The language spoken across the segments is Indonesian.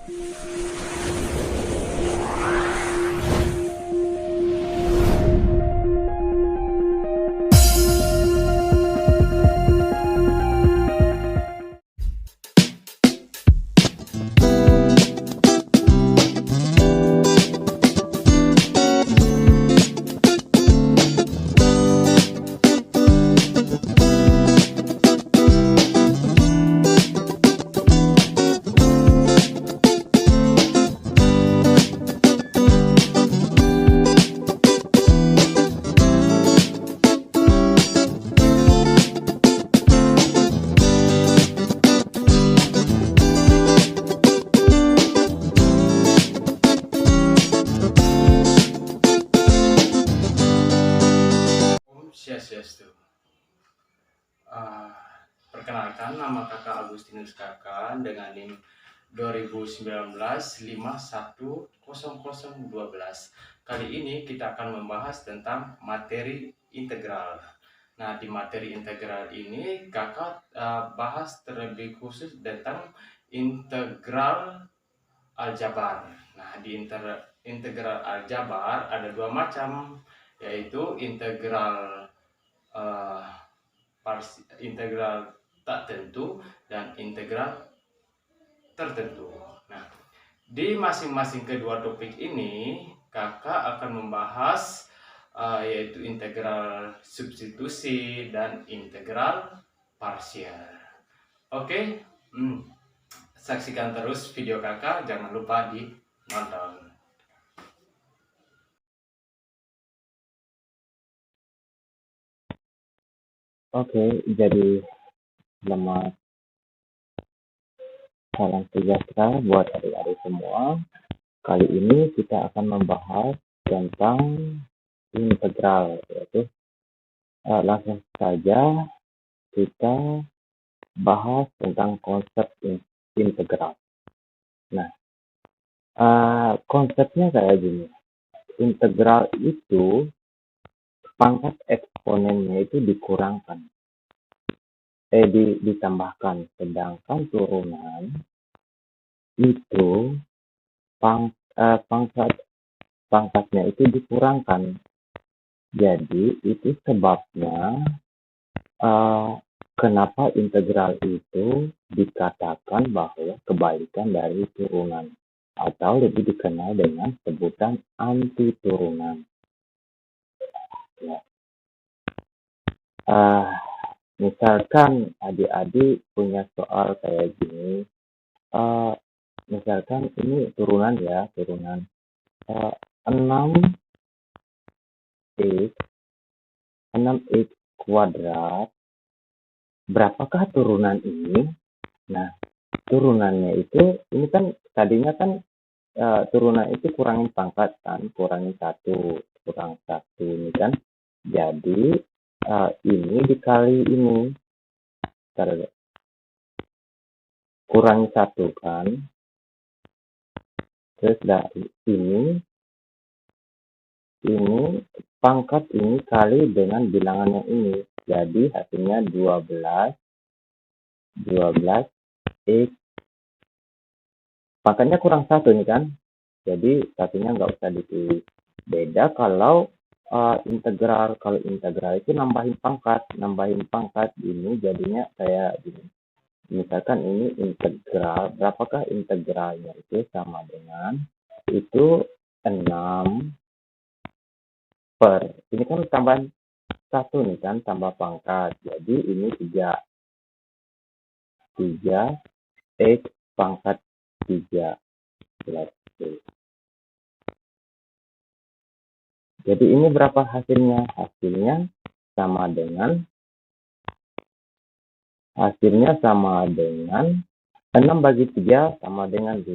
Om Swastiastu. Perkenalkan, nama kakak Agustinus Kakak dengan NIM 2019-510012. Kali ini kita akan membahas tentang materi integral. Nah, di materi integral ini kakak bahas terlebih khusus tentang integral aljabar. Nah, di integral aljabar ada dua macam, yaitu integral integral tak tentu dan integral tertentu. Nah, di masing-masing kedua topik ini kakak akan membahas yaitu integral substitusi dan integral parsial. Oke, saksikan terus video kakak, jangan lupa di nonton. Oke, jadi selamat salam sejahtera buat adik-adik semua. Kali ini kita akan membahas tentang integral, yaitu langsung saja kita bahas tentang konsep integral. Nah, konsepnya kayak gini. Integral itu pangkat eksponennya itu ditambahkan, sedangkan turunan itu pangkatnya itu dikurangkan. Jadi itu sebabnya kenapa integral itu dikatakan bahwa kebalikan dari turunan, atau lebih dikenal dengan sebutan anti turunan. Ya. Misalkan adik-adik punya soal kayak gini, misalkan ini turunan ya, turunan 6x kuadrat, berapakah turunan ini? Nah, turunannya itu, ini kan tadinya kan turunan itu kurangin pangkat kan, kurang satu ini kan. Jadi ini dikali ini, kurang satu kan, terus dari ini pangkat ini kali dengan bilangan yang ini, jadi hasilnya 12 x, pangkatnya kurang satu nih kan, jadi satunya nggak usah ditulis. Beda kalau integral, kalau integral itu nambahin pangkat ini, jadinya kayak gini. Misalkan ini integral, berapakah integralnya itu sama dengan itu 6 per, ini kan tambahan satu nih kan, tambah pangkat, jadi ini 3 x pangkat 3 plus. Jadi ini berapa hasilnya? Hasilnya sama dengan 6 bagi 3 sama dengan 2.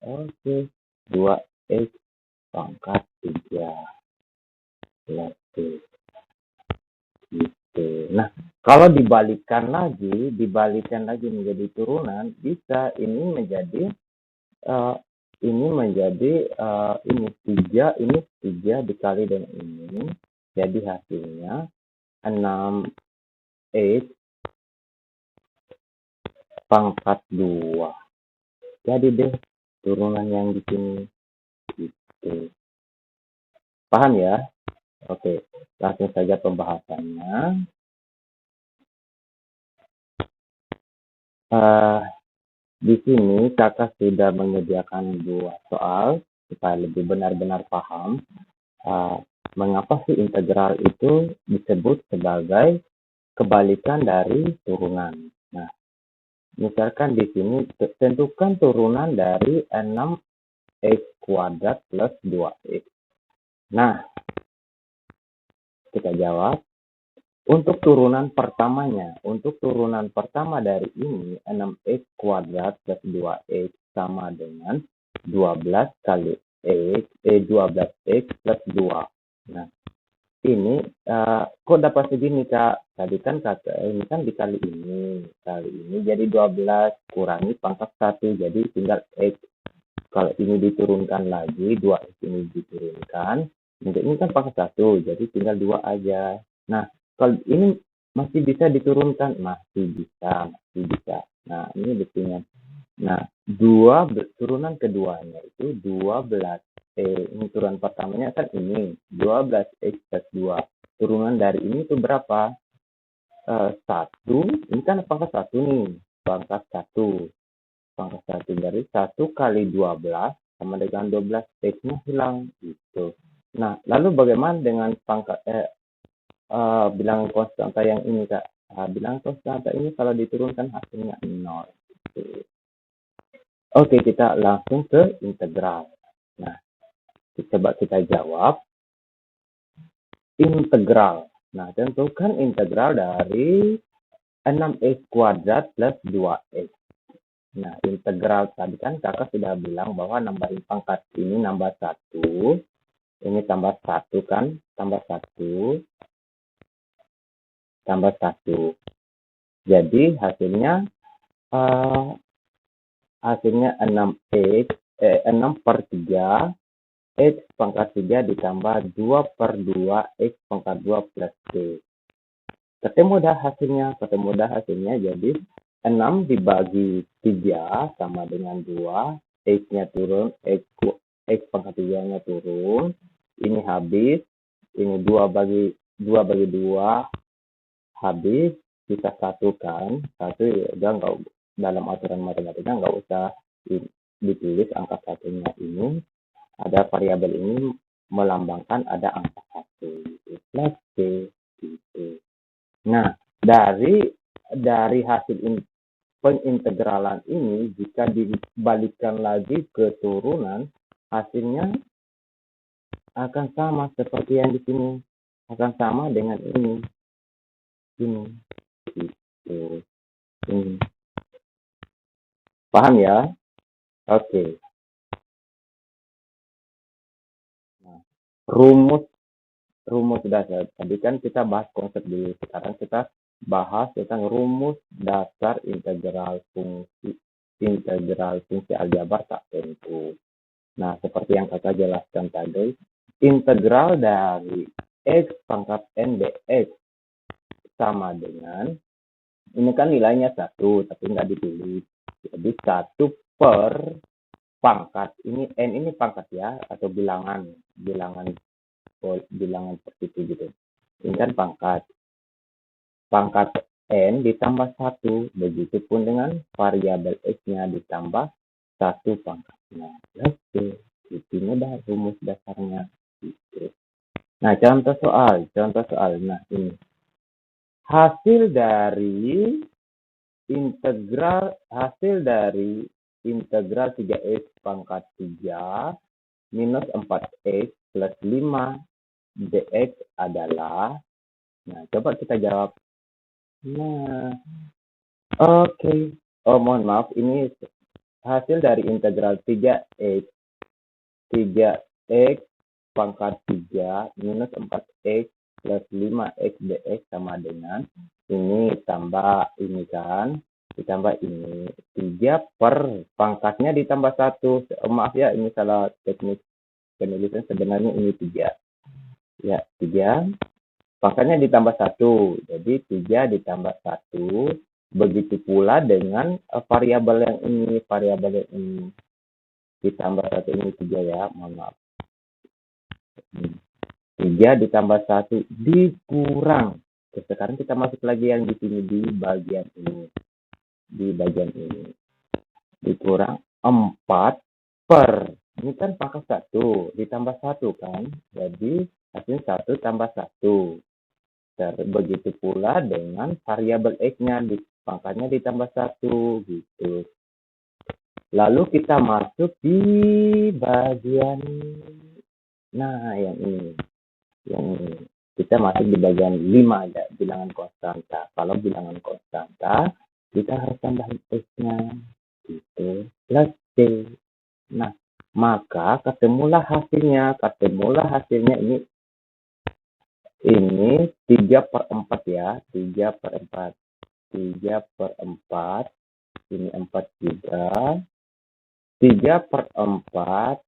Oke, 2x pangkat 3 plus gitu. Nah, kalau dibalikkan lagi menjadi turunan, bisa ini menjadi ini 3 dikali dengan ini, jadi hasilnya 6x pangkat 2 jadi deh turunan yang di sini gitu. Paham ya? Oke, langsung saja pembahasannya. Eh, di sini kakak sudah menyediakan dua soal supaya lebih benar-benar paham eh, mengapa sih integral itu disebut sebagai kebalikan dari turunan. Nah, misalkan di sini tentukan turunan dari 6x kuadrat plus 2x. Nah, kita jawab. Untuk turunan pertama dari ini 6x kuadrat plus 2x sama dengan 12 kali x plus 2. Nah, ini kok dapat segini Kak? Tadi kan ini kan dikali ini jadi 12 kurangi pangkat 1 jadi tinggal x. Kalau ini diturunkan lagi 2x ini diturunkan, ini kan pangkat 1 jadi tinggal 2 aja. Nah, kalau ini masih bisa diturunkan, masih bisa. Nah, ini buktinya. Nah, turunan keduanya itu 12. Ini turunan pertamanya kan ini 12x plus 2. Turunan dari ini itu berapa? 1. Ini kan pangkat 1 nih. Pangkat 1. Pangkat 1 dari 1 kali 12 sama dengan 12. X-nya hilang. Gitu. Nah, lalu bagaimana dengan bilangan konstanta yang ini Kak? Bilangan konstanta ini kalau diturunkan hasilnya 0. Gitu. Oke, kita langsung ke integral. Nah, coba kita jawab. Integral. Nah, tentukan integral dari 6x kuadrat plus 2x. Nah, integral tadi kan kakak sudah bilang bahwa nambahin pangkat ini nambah 1. Ini tambah 1 kan? Tambah 1. Tambah 1. Jadi hasilnya 6 per 3 x pangkat 3 ditambah 2 per 2 x pangkat 2 plus c. Ketemu dah hasilnya jadi 6 dibagi 3 sama dengan 2, x-nya turun, x pangkat 3-nya turun, ini habis, ini 2 bagi 2 habis, kita satukan, satu udah nggak, dalam aturan matematika nggak usah ditulis angka satunya ini, ada variabel ini melambangkan ada angka 1 plus c gitu. Nah, dari hasil pengintegralan ini jika dibalikkan lagi ke turunan, hasilnya akan sama seperti yang di sini, akan sama dengan ini gitu. Ini. Paham ya? Oke. Nah, rumus dasar. Tadi kan kita bahas konsep dulu. Sekarang kita bahas tentang rumus dasar integral fungsi aljabar tak tentu. Nah, seperti yang kakak jelaskan tadi, integral dari x pangkat n dx sama dengan, ini kan nilainya 1, tapi nggak ditulis. Jadi 1 per pangkat, ini n ini pangkat ya, atau bilangan seperti itu gitu. Ini kan pangkat n ditambah 1, begitupun dengan variabel x-nya ditambah 1 pangkatnya. Oke, itu udah rumus dasarnya. Nah, contoh soal. Nah, ini hasil dari integral 3x pangkat 3 minus 4x plus 5 dx adalah, nah coba kita jawab. Nah, oke. Oh, mohon maaf, ini hasil dari integral 3x pangkat 3 minus 4x plus 5x dx sama dengan, ini tambah ini kan, ditambah ini 3 per pangkatnya ditambah 1. Maaf ya, ini salah teknik penulisan, sebenarnya ini 3 ya, 3 pangkatnya ditambah 1, jadi 3 ditambah 1 Begitu pula dengan variabel yang ini ditambah 1 ini 3 ya, mohon maaf. 3 ditambah 1 dikurang. Sekarang kita masuk lagi yang di sini di bagian ini. Dikurang 4 per. Ini kan pangkat 1 ditambah 1 kan. Jadi hasilnya 1 tambah 1. Begitu pula dengan variabel X-nya, pangkatnya ditambah 1 gitu. Lalu kita masuk di bagian, nah yang ini. Kita masuk di bagian 5 ada bilangan konstanta. Kalau bilangan konstanta, kita harus tambahin X-nya gitu plus C. Nah, maka ketemulah hasilnya ini 3/4 ya, 3/4, ini 4 juga, 3/4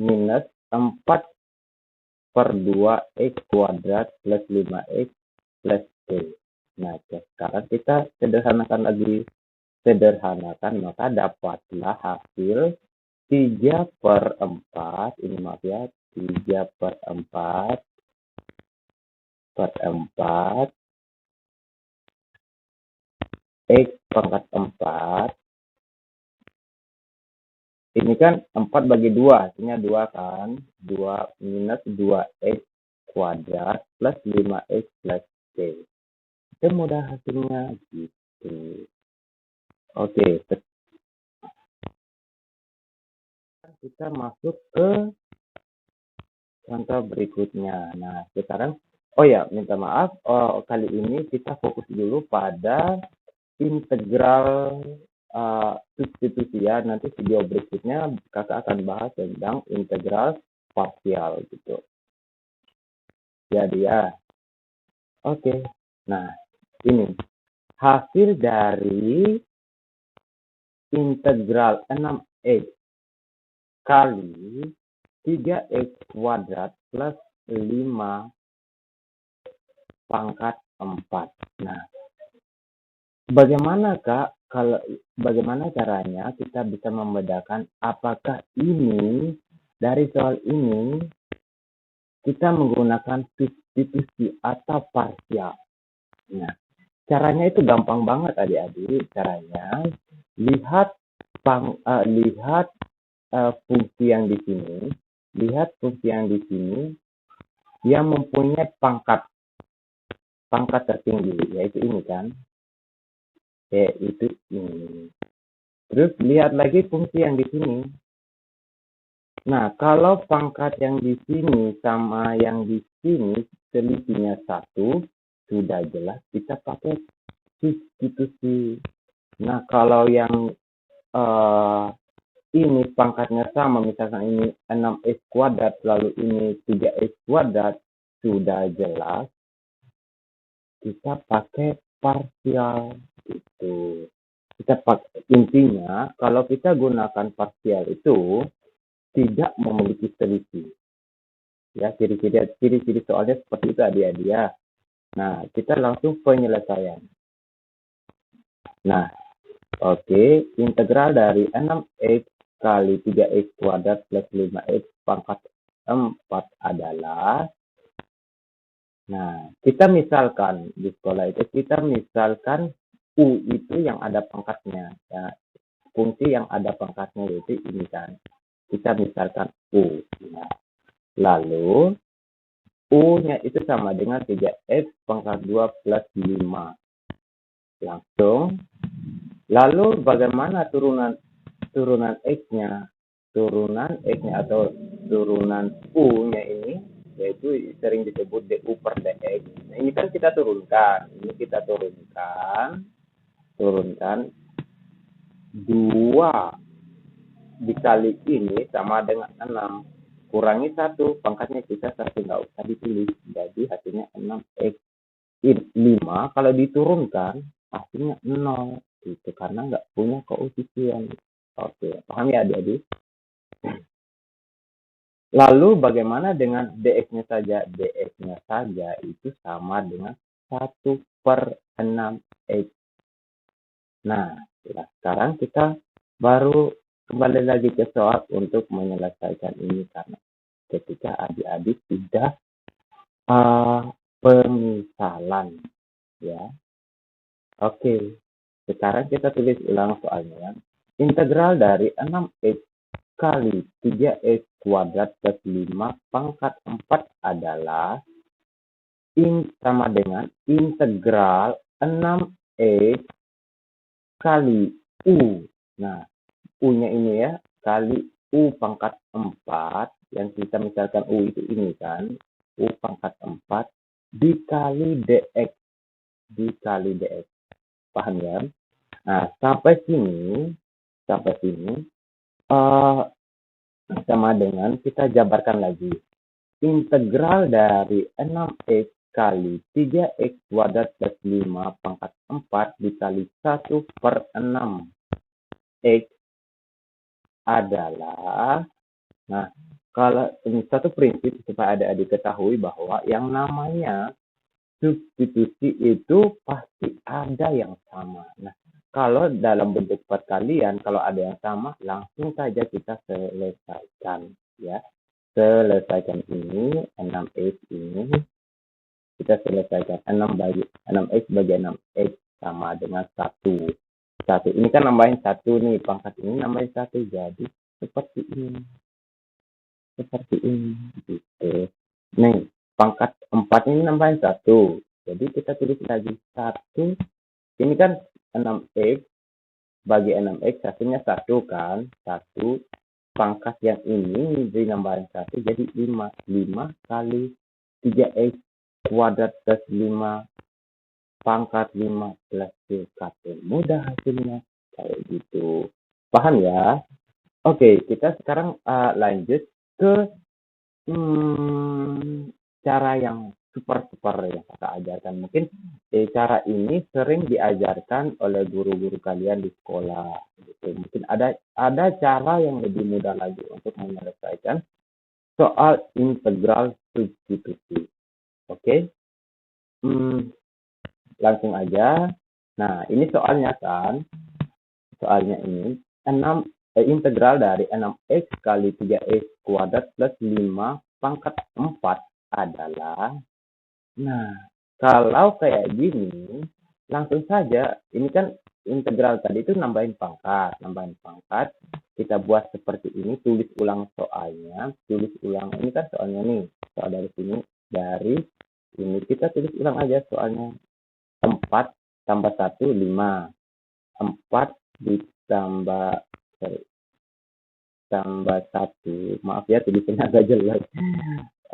minus 4/2 X kuadrat plus 5X plus C. Nah, sekarang kita sederhanakan, maka dapatlah hasil 3/4, ini maaf ya, 3/4 X pangkat 4. Ini kan 4 bagi 2, hasilnya 2 kan. 2 minus 2X kuadrat plus 5X plus C. Itu mudah hasilnya gitu. Oke, kita masuk ke contoh berikutnya. Nah, sekarang, minta maaf, kali ini kita fokus dulu pada integral substitusi ya. Nanti video berikutnya kakak akan bahas tentang integral parsial gitu. Jadi ya, oke. Nah, ini hasil dari integral 6X kali 3X kuadrat plus 5 pangkat 4. Nah, bagaimana caranya kita bisa membedakan apakah ini dari soal ini kita menggunakan substitusi atau parsial. Nah, caranya itu gampang banget adik-adik. Caranya lihat fungsi yang di sini. Lihat fungsi yang di sini yang mempunyai pangkat tertinggi, yaitu ini kan. Yaitu ini. Terus lihat lagi fungsi yang di sini. Nah, kalau pangkat yang di sini sama yang di sini selisihnya 1, sudah jelas kita pakai substitusi. Nah, kalau yang ini pangkatnya sama, misalkan ini 6X kuadrat, lalu ini 3X kuadrat, sudah jelas kita pakai parsial gitu. Intinya, kalau kita gunakan parsial itu tidak memiliki selisih. Ya, ciri-ciri soalnya seperti itu adik-adik ya. Nah, kita langsung penyelesaian. Nah, oke, integral dari 6X kali 3X kuadrat plus 5X pangkat 4 adalah, nah, kita misalkan di sekolah itu, U itu yang ada pangkatnya. Ya, fungsi yang ada pangkatnya yaitu ini kan. Kita misalkan U. Nah, lalu U-nya itu sama dengan 3X pangkat 2 plus 5. Langsung. Lalu bagaimana turunan X-nya? Turunan X-nya atau turunan U-nya ini, yaitu sering disebut DU per DX. Nah, ini kan kita turunkan. Turunkan 2 dikali ini sama dengan 6. Kurangi 1, pangkatnya kita 1, nggak usah ditulis. Jadi hasilnya 6X. 5 kalau diturunkan hasilnya 0. Itu karena nggak punya koefisien. Oke, paham ya adik-adik? Lalu bagaimana dengan dx-nya saja? Dx-nya saja itu sama dengan 1/6X. Nah, sekarang kita baru kembali lagi ke soal untuk menyelesaikan ini karena ketika adik-adik sudah pemisalan ya. Oke, sekarang kita tulis ulang soalnya. Integral dari 6x kali 3x kuadrat plus 5 pangkat 4 adalah sama dengan integral 6x kali U. Nah, U-nya ini ya, kali U pangkat 4, yang kita misalkan U itu ini kan, U pangkat 4, dikali DX, dikali DX. Paham ya? Nah, sampai sini, sama dengan kita jabarkan lagi. Integral dari 6x kali 3x kuadrat plus 5 pangkat 4 dikali 1 per 6x adalah, nah, kalau ini satu prinsip supaya adik-adik ketahui bahwa yang namanya substitusi itu pasti ada yang sama. Nah, kalau dalam bentuk perkalian, kalau ada yang sama, langsung saja kita selesaikan. Ya, selesaikan ini, 6x ini, kita selesaikan 6x bagi 6x sama dengan 1. Ini kan nambahin 1 nih, pangkat ini nambahin 1, jadi seperti ini. Seperti ini. Gitu. Nih, pangkat 4 ini nambahin 1. Jadi kita tulis lagi 1. Ini kan 6x bagi 6x, hasilnya 1 kan. 1. Pangkat yang ini dinambahin 1 jadi 5. 5 kali 3x kuadrat plus 5 pangkat 5 plus 1. Mudah hasilnya. Kayak gitu. Paham ya? Oke, kita sekarang lanjut ke cara yang super yang kakak ajarkan. Mungkin cara ini sering diajarkan oleh guru-guru kalian di sekolah. Gitu. Mungkin ada cara yang lebih mudah lagi untuk menyelesaikan soal integral substitusi. Oke? Langsung aja. Nah, ini soalnya kan. Soalnya ini 6 integral dari 6x kali 3x kuadrat plus 5 pangkat 4 adalah, nah, kalau kayak gini, langsung saja, ini kan integral tadi itu nambahin pangkat, kita buat seperti ini, tulis ulang soalnya, ini kan soalnya nih, soal dari sini, dari ini kita tulis ulang aja soalnya, 4 tambah 1, 5, 4 ditambah tambah 1, maaf ya tulisannya agak jelek,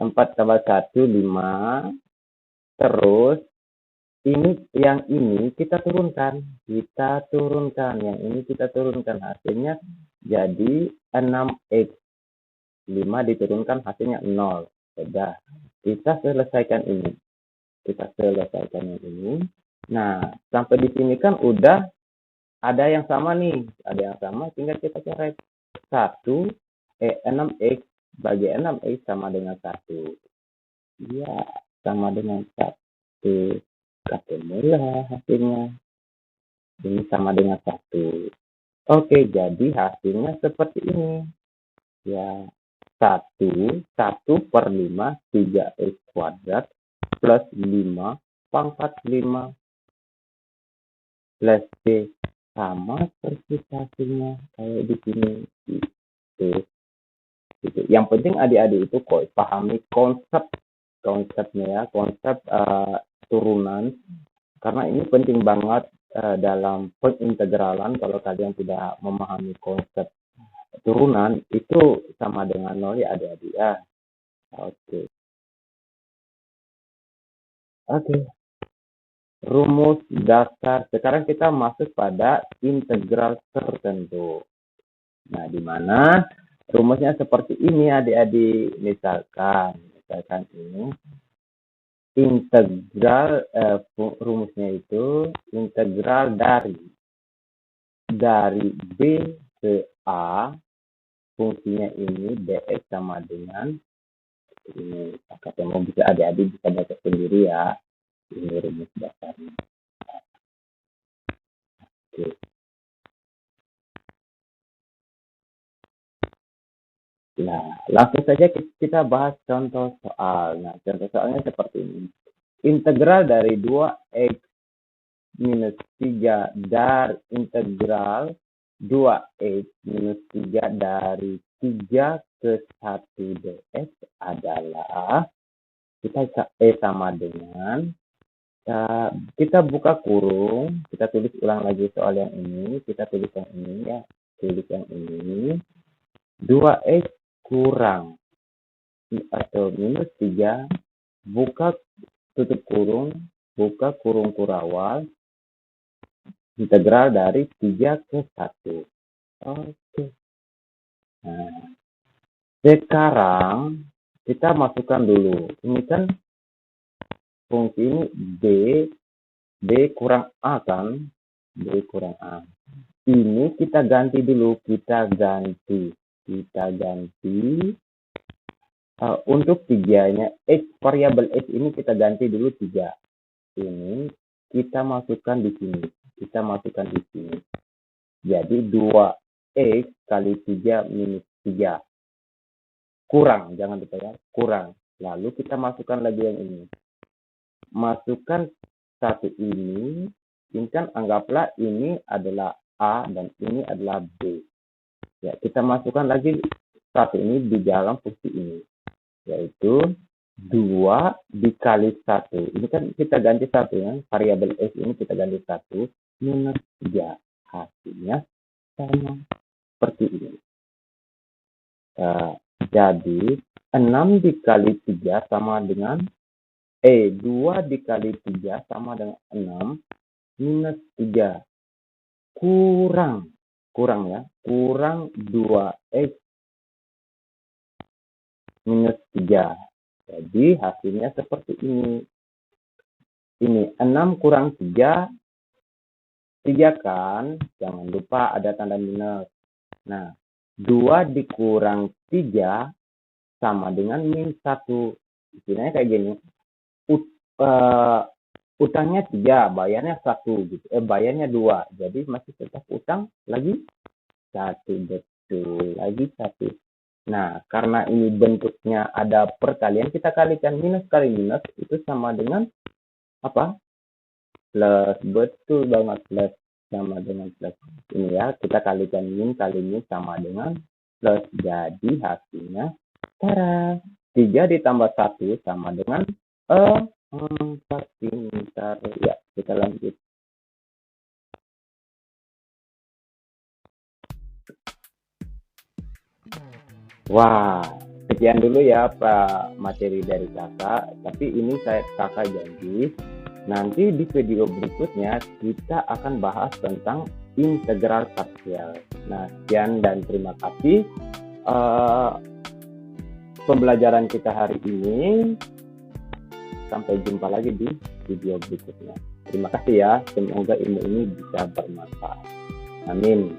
4 tambah 1, 5, terus ini yang ini kita turunkan, yang ini kita turunkan, hasilnya jadi 6x, 5 diturunkan hasilnya 0. Sudah, kita selesaikan ini, nah sampai di sini kan udah ada yang sama nih, tinggal kita coret 6x bagi 6x sama dengan 1. Ya, sama dengan 1. Ketemulah hasilnya. Ini sama dengan 1. Oke, jadi hasilnya seperti ini. Ya, 1 per 5, 3x kuadrat plus 5 pangkat 5 plus B sama persis hasilnya kayak di sini. Gitu. Yang penting adik-adik itu pahami konsepnya ya, konsep turunan, karena ini penting banget dalam pengintegralan. Kalau kalian tidak memahami konsep turunan itu sama dengan 0 ya adik-adik ya. Oke. Rumus dasar. Sekarang kita masuk pada integral tertentu. Nah, di mana rumusnya seperti ini adik-adik. Misalkan ini integral, rumusnya itu integral dari B ke A, fungsinya ini dx sama dengan ini. Kakak bisa adik-adik bisa baca sendiri ya. Ini rumus dasarnya. Oke. Nah, langsung saja kita bahas contoh soal. Nah, contoh soalnya seperti ini. Integral dari 2x minus 3 dari integral 2x minus 3 dari 3 ke 1 dx adalah kita sama dengan kita buka kurung, kita tulis ulang lagi soal yang ini, kita tulis yang ini ya, tulis yang ini 2x kurang atau minus 3 buka tutup kurung, buka kurung kurawal, integral dari 3 ke 1. Oke. Nah, sekarang kita masukkan dulu. Ini kan fungsi ini B kurang A kan? B kurang A. Ini kita ganti dulu, kita ganti untuk 3-nya X, variabel X ini kita ganti dulu 3. Ini kita masukkan di sini. Jadi 2x kali 3 minus 3. Kurang, jangan lupa ya, kurang. Lalu kita masukkan lagi yang ini. Masukkan satu ini kan anggaplah ini adalah A dan ini adalah B. Ya, kita masukkan lagi satu ini di dalam fungsi ini. Yaitu 2 dikali 1. Ini kan kita ganti 1 ya. Variabel X ini kita ganti 1 minus 3. Hasilnya sama seperti ini. Jadi 6 dikali 3 sama dengan 2 dikali 3 sama dengan 6 minus 3 kurang ya, kurang 2x minus 3. Jadi hasilnya seperti ini. Ini 6 kurang 3 kan, jangan lupa ada tanda minus. Nah, 2 dikurang 3 sama dengan min 1. Istilahnya kayak gini. Utangnya 3, bayarnya 1 gitu. Bayarnya 2. Jadi masih tetap utang lagi 1, betul. Lagi 1. Nah, karena ini bentuknya ada perkalian, kita kalikan minus kali minus itu sama dengan apa? Plus, betul banget, plus sama dengan plus. Ini ya, kita kalikan min kali min sama dengan plus. Jadi hasilnya, tara, 3 ditambah 1 sama dengan 4. Pintar. Ya, kita lanjut. Wah, sekian dulu ya Pak materi dari kakak. Tapi ini kakak janji nanti di video berikutnya kita akan bahas tentang integral parsial. Nah, sekian dan terima kasih pembelajaran kita hari ini. Sampai jumpa lagi di video berikutnya. Terima kasih ya. Semoga ilmu ini bisa bermanfaat. Amin.